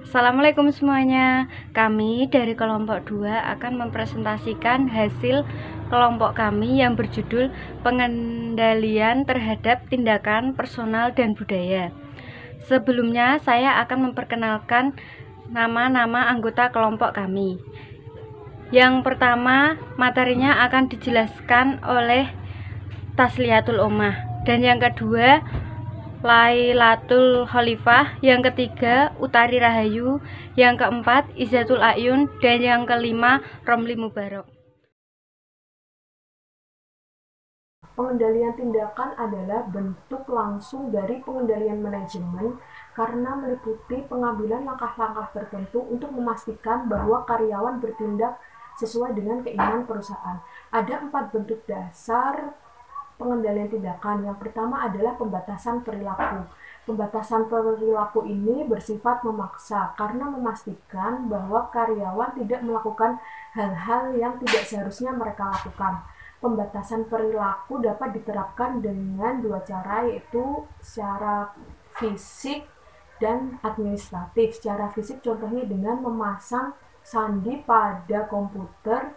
Assalamualaikum semuanya. Kami dari kelompok 2 akan mempresentasikan hasil kelompok kami yang berjudul Pengendalian terhadap Tindakan Personal dan Budaya. Sebelumnya saya akan memperkenalkan nama-nama anggota kelompok kami. Yang pertama, materinya akan dijelaskan oleh Tasliatul Ummah, dan yang kedua Lailatul Khalifah, yang ketiga Utari Rahayu, yang keempat Izzatul Ayun, dan yang kelima Romli Mubarak. Pengendalian tindakan adalah bentuk langsung dari pengendalian manajemen karena meliputi pengambilan langkah-langkah tertentu untuk memastikan bahwa karyawan bertindak sesuai dengan keinginan perusahaan. Ada 4 bentuk dasar pengendalian tindakan. Yang pertama adalah pembatasan perilaku. Pembatasan perilaku ini bersifat memaksa karena memastikan bahwa karyawan tidak melakukan hal-hal yang tidak seharusnya mereka lakukan. Pembatasan perilaku dapat diterapkan dengan 2 cara, yaitu secara fisik dan administratif. Secara fisik contohnya dengan memasang sandi pada komputer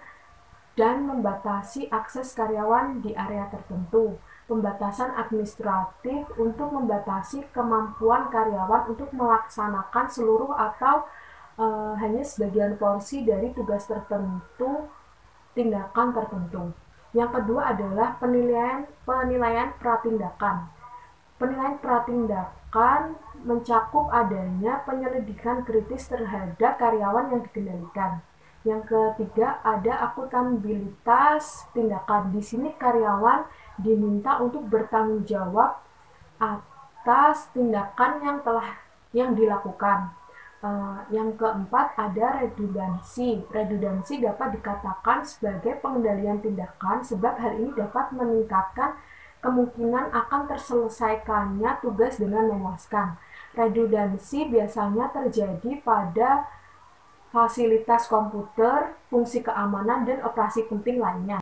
dan membatasi akses karyawan di area tertentu. Pembatasan administratif untuk membatasi kemampuan karyawan untuk melaksanakan seluruh atau hanya sebagian porsi dari tugas tertentu, tindakan tertentu. Yang kedua adalah penilaian pratindakan. Penilaian pratindakan mencakup adanya penyelidikan kritis terhadap karyawan yang dikendalikan. Yang ketiga ada akuntabilitas tindakan. Di sini karyawan diminta untuk bertanggung jawab atas tindakan yang dilakukan. Yang keempat ada redundansi. Redundansi dapat dikatakan sebagai pengendalian tindakan sebab hal ini dapat meningkatkan kemungkinan akan terselesaikannya tugas dengan memuaskan. Redundansi biasanya terjadi pada fasilitas komputer, fungsi keamanan, dan operasi penting lainnya.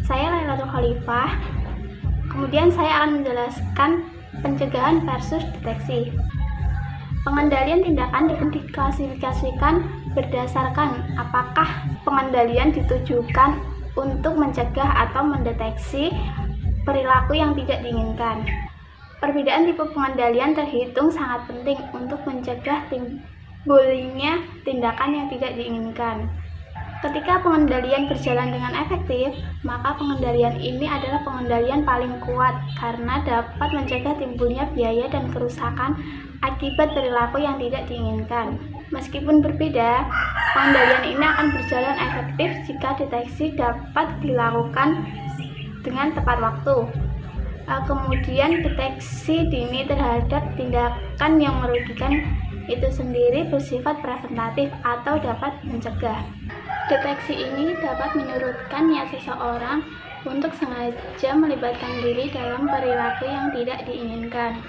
Saya Lailatul Khalifah. Kemudian saya akan menjelaskan pencegahan versus deteksi. Pengendalian tindakan diklasifikasikan berdasarkan apakah pengendalian ditujukan untuk mencegah atau mendeteksi perilaku yang tidak diinginkan. Perbedaan tipe pengendalian terhitung sangat penting untuk mencegah timbulnya tindakan yang tidak diinginkan. Ketika pengendalian berjalan dengan efektif, maka pengendalian ini adalah pengendalian paling kuat karena dapat mencegah timbulnya biaya dan kerusakan akibat perilaku yang tidak diinginkan. Meskipun berbeda, pengendalian ini akan berjalan efektif jika deteksi dapat dilakukan dengan tepat waktu. Kemudian deteksi dini terhadap tindakan yang merugikan itu sendiri bersifat preventatif atau dapat mencegah. Deteksi ini dapat menyurutkan niat seseorang untuk sengaja melibatkan diri dalam perilaku yang tidak diinginkan.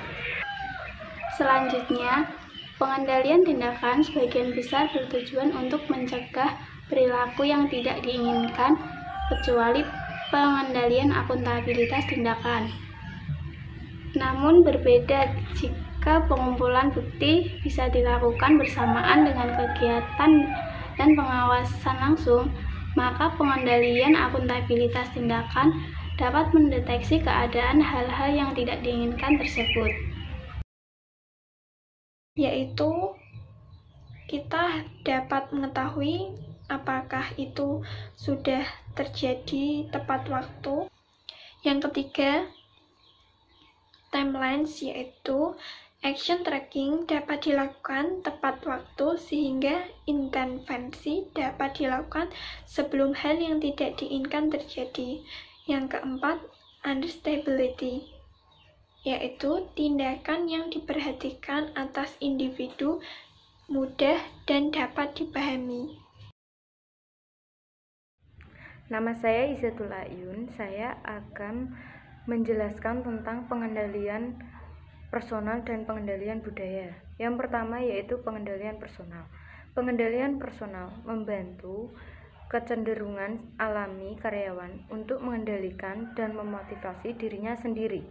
Selanjutnya, pengendalian tindakan sebagian besar bertujuan untuk mencegah perilaku yang tidak diinginkan, kecuali pengendalian akuntabilitas tindakan. Namun berbeda jika pengumpulan bukti bisa dilakukan bersamaan dengan kegiatan dan pengawasan langsung, maka pengendalian akuntabilitas tindakan dapat mendeteksi keadaan hal-hal yang tidak diinginkan tersebut. Yaitu kita dapat mengetahui apakah itu sudah terjadi tepat waktu. Yang ketiga, timelines, yaitu action tracking dapat dilakukan tepat waktu sehingga intervensi dapat dilakukan sebelum hal yang tidak diinginkan terjadi. Yang keempat, understandability, yaitu tindakan yang diperhatikan atas individu mudah dan dapat dipahami. Nama saya Izzatul Ayun. Saya akan menjelaskan tentang pengendalian personal dan pengendalian budaya. Yang pertama yaitu pengendalian personal. Pengendalian personal membantu kecenderungan alami karyawan untuk mengendalikan dan memotivasi dirinya sendiri.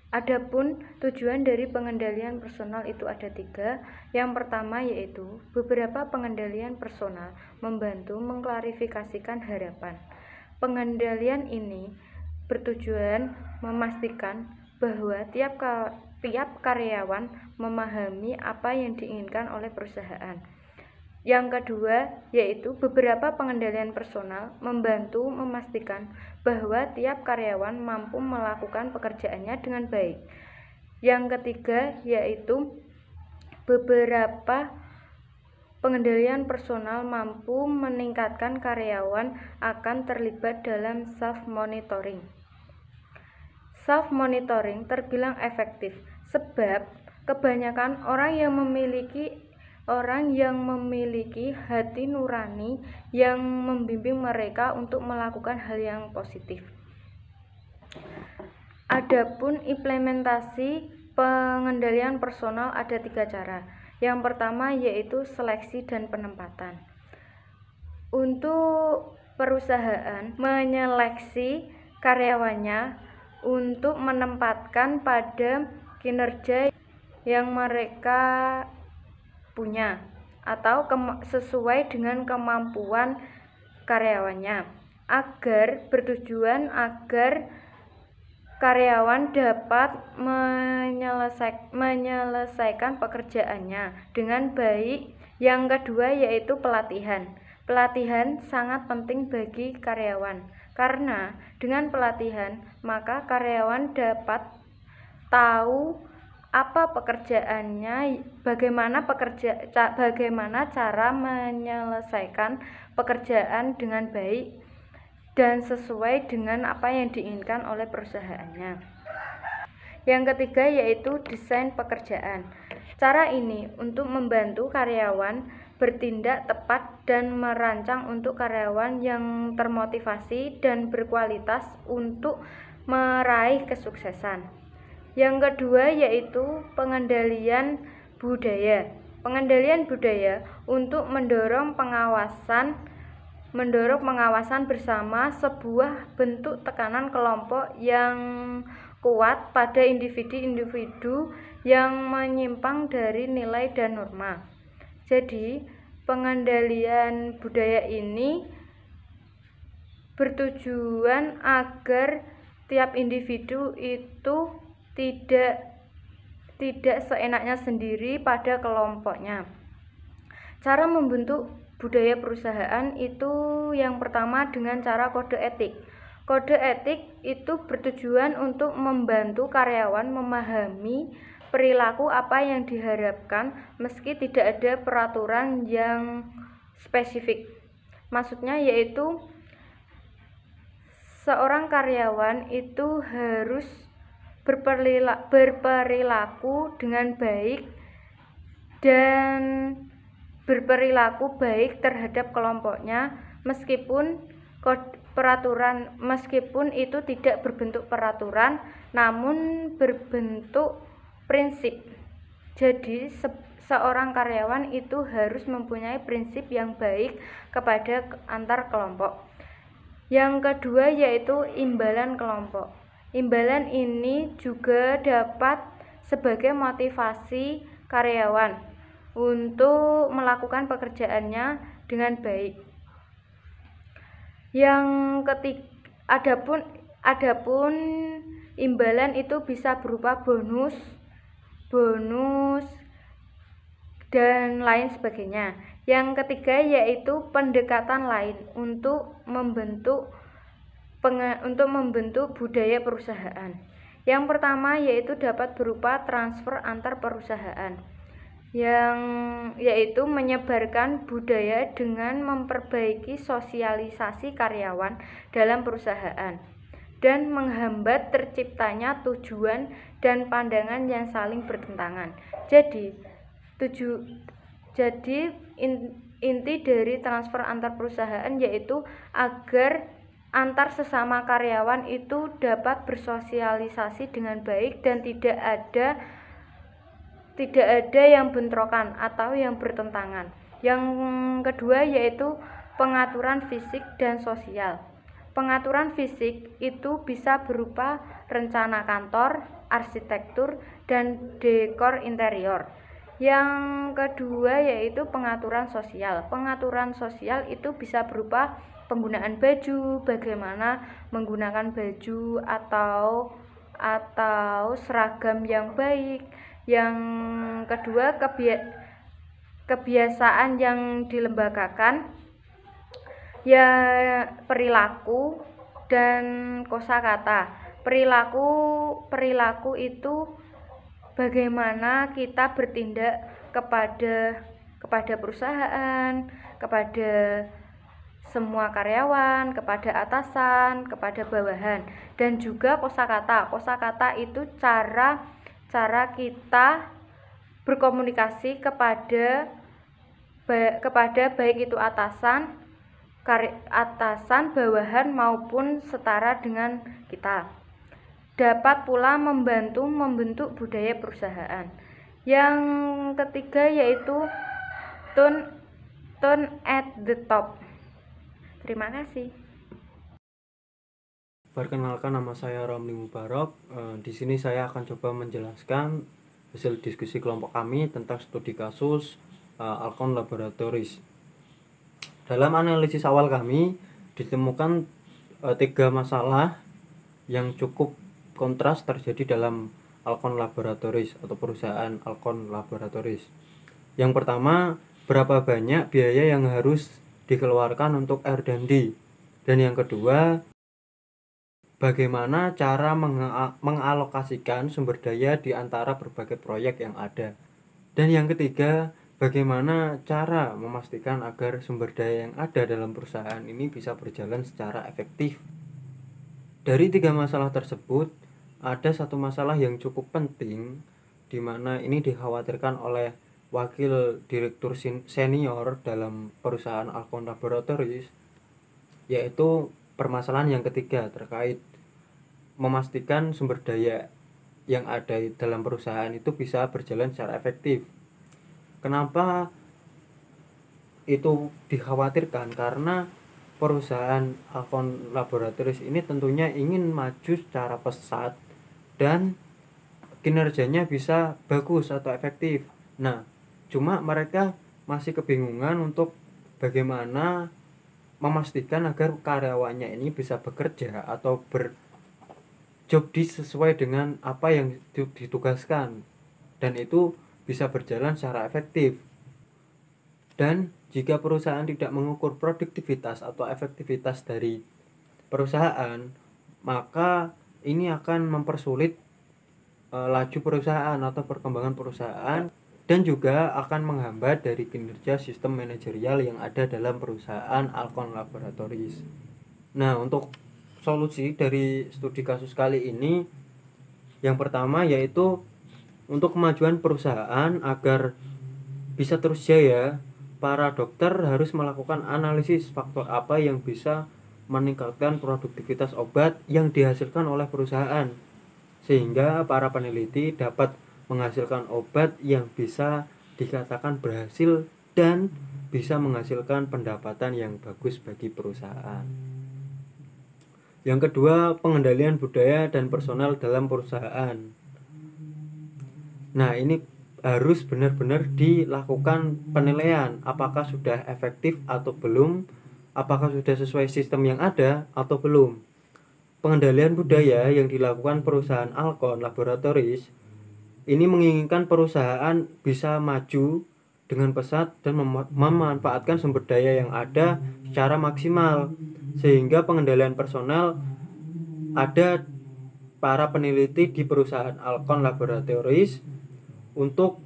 Adapun tujuan dari pengendalian personal itu ada 3. Yang pertama yaitu beberapa pengendalian personal membantu mengklarifikasikan harapan. Pengendalian ini bertujuan memastikan bahwa tiap karyawan memahami apa yang diinginkan oleh perusahaan. Yang kedua yaitu beberapa pengendalian personal membantu memastikan bahwa tiap karyawan mampu melakukan pekerjaannya dengan baik. Yang ketiga yaitu beberapa pengendalian personal mampu meningkatkan karyawan akan terlibat dalam self-monitoring. Self-monitoring terbilang efektif sebab kebanyakan orang yang memiliki hati nurani yang membimbing mereka untuk melakukan hal yang positif. Adapun implementasi pengendalian personal ada 3 cara. Yang pertama yaitu seleksi dan penempatan. Untuk perusahaan menyeleksi karyawannya untuk menempatkan pada kinerja yang mereka punya atau sesuai dengan kemampuan karyawannya, bertujuan agar karyawan dapat menyelesaikan pekerjaannya dengan baik. Yang kedua yaitu pelatihan. Pelatihan sangat penting bagi karyawan karena dengan pelatihan maka karyawan dapat tahu apa pekerjaannya, bagaimana cara menyelesaikan pekerjaan dengan baik dan sesuai dengan apa yang diinginkan oleh perusahaannya. Yang ketiga yaitu desain pekerjaan. Cara ini untuk membantu karyawan bertindak tepat dan merancang untuk karyawan yang termotivasi dan berkualitas untuk meraih kesuksesan. Yang kedua yaitu pengendalian budaya. Pengendalian budaya untuk mendorong pengawasan bersama, sebuah bentuk tekanan kelompok yang kuat pada individu-individu yang menyimpang dari nilai dan norma. Jadi, pengendalian budaya ini bertujuan agar tiap individu itu tidak seenaknya sendiri pada kelompoknya. Cara membentuk budaya perusahaan itu yang pertama dengan cara kode etik. Kode etik itu bertujuan untuk membantu karyawan memahami perilaku apa yang diharapkan meski tidak ada peraturan yang spesifik. Maksudnya yaitu seorang karyawan itu harus berperilaku dengan baik dan berperilaku baik terhadap kelompoknya meskipun itu tidak berbentuk peraturan namun berbentuk prinsip. Jadi seorang karyawan itu harus mempunyai prinsip yang baik kepada antar kelompok. Yang kedua yaitu imbalan kelompok. Imbalan ini juga dapat sebagai motivasi karyawan untuk melakukan pekerjaannya dengan baik. Yang ketiga, adapun imbalan itu bisa berupa bonus dan lain sebagainya. Yang ketiga yaitu pendekatan lain untuk membentuk budaya perusahaan. Yang pertama yaitu dapat berupa transfer antar perusahaan, yaitu menyebarkan budaya dengan memperbaiki sosialisasi karyawan dalam perusahaan dan menghambat terciptanya tujuan dan pandangan yang saling bertentangan. Jadi inti dari transfer antar perusahaan yaitu agar antar sesama karyawan itu dapat bersosialisasi dengan baik dan tidak ada yang bentrokan atau yang bertentangan. Yang kedua yaitu pengaturan fisik dan sosial. Pengaturan fisik itu bisa berupa rencana kantor, arsitektur, dan dekor interior. Yang kedua yaitu pengaturan sosial. Pengaturan sosial itu bisa berupa penggunaan baju, bagaimana menggunakan baju atau seragam yang baik. Yang kedua kebiasaan yang dilembagakan, ya perilaku dan kosakata. Perilaku itu bagaimana kita bertindak kepada perusahaan, kepada semua karyawan, kepada atasan, kepada bawahan. Dan juga kosakata. Kosakata itu cara kita berkomunikasi kepada baik itu atasan, bawahan maupun setara dengan kita. Dapat pula membantu membentuk budaya perusahaan. Yang ketiga yaitu tone at the top. Terima kasih. Perkenalkan, nama saya Romli Mubarok. Di sini saya akan coba menjelaskan hasil diskusi kelompok kami tentang studi kasus Alkon Laboratories. Dalam analisis awal kami ditemukan 3 masalah yang cukup kontras terjadi dalam Alkon Laboratories atau perusahaan Alkon Laboratories. Yang pertama, berapa banyak biaya yang harus dikeluarkan untuk R&D. Dan yang kedua, bagaimana cara mengalokasikan sumber daya di antara berbagai proyek yang ada. Dan yang ketiga, bagaimana cara memastikan agar sumber daya yang ada dalam perusahaan ini bisa berjalan secara efektif. Dari 3 masalah tersebut, ada satu masalah yang cukup penting, di mana ini dikhawatirkan oleh wakil direktur senior dalam perusahaan Alkon Laboratories, yaitu permasalahan yang ketiga terkait memastikan sumber daya yang ada dalam perusahaan itu bisa berjalan secara efektif. Kenapa itu dikhawatirkan? Karena perusahaan Alkon Laboratories ini tentunya ingin maju secara pesat dan kinerjanya bisa bagus atau efektif. Nah, cuma mereka masih kebingungan untuk bagaimana memastikan agar karyawannya ini bisa bekerja atau berjob sesuai dengan apa yang ditugaskan, dan itu bisa berjalan secara efektif. Dan jika perusahaan tidak mengukur produktivitas atau efektivitas dari perusahaan, maka ini akan mempersulit laju perusahaan atau perkembangan perusahaan, dan juga akan menghambat dari kinerja sistem manajerial yang ada dalam perusahaan Alkon Laboratories. Nah, untuk solusi dari studi kasus kali ini, yang pertama yaitu untuk kemajuan perusahaan agar bisa terus jaya, para dokter harus melakukan analisis faktor apa yang bisa meningkatkan produktivitas obat yang dihasilkan oleh perusahaan, sehingga para peneliti dapat menghasilkan obat yang bisa dikatakan berhasil dan bisa menghasilkan pendapatan yang bagus bagi perusahaan. Yang kedua, pengendalian budaya dan personal dalam perusahaan. Nah, ini harus benar-benar dilakukan penilaian apakah sudah efektif atau belum, apakah sudah sesuai sistem yang ada atau belum. Pengendalian budaya yang dilakukan perusahaan Alkon Laboratories ini menginginkan perusahaan bisa maju dengan pesat dan memanfaatkan sumber daya yang ada secara maksimal, sehingga pengendalian personal ada para peneliti di perusahaan Alkon Laboratories untuk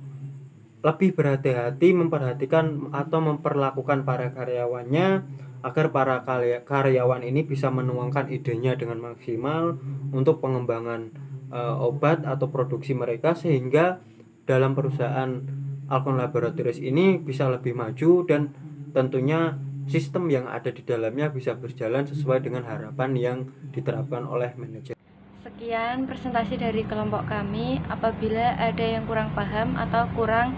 lebih berhati-hati memperhatikan atau memperlakukan para karyawannya agar para karyawan ini bisa menuangkan idenya dengan maksimal untuk pengembangan obat atau produksi mereka, sehingga dalam perusahaan Alkon Laboratories ini bisa lebih maju dan tentunya sistem yang ada di dalamnya bisa berjalan sesuai dengan harapan yang diterapkan oleh manajer. Sekian presentasi dari kelompok kami. Apabila ada yang kurang paham atau kurang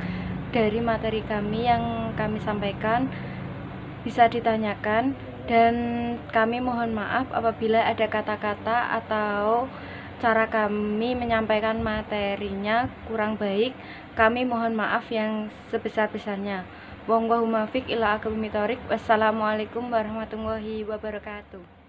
dari materi kami yang kami sampaikan, bisa ditanyakan, dan kami mohon maaf apabila ada kata-kata atau cara kami menyampaikan materinya kurang baik, kami mohon maaf yang sebesar-besarnya. Wallahul muwaffiq ila aqwamit thoriq. Wassalamualaikum warahmatullahi wabarakatuh.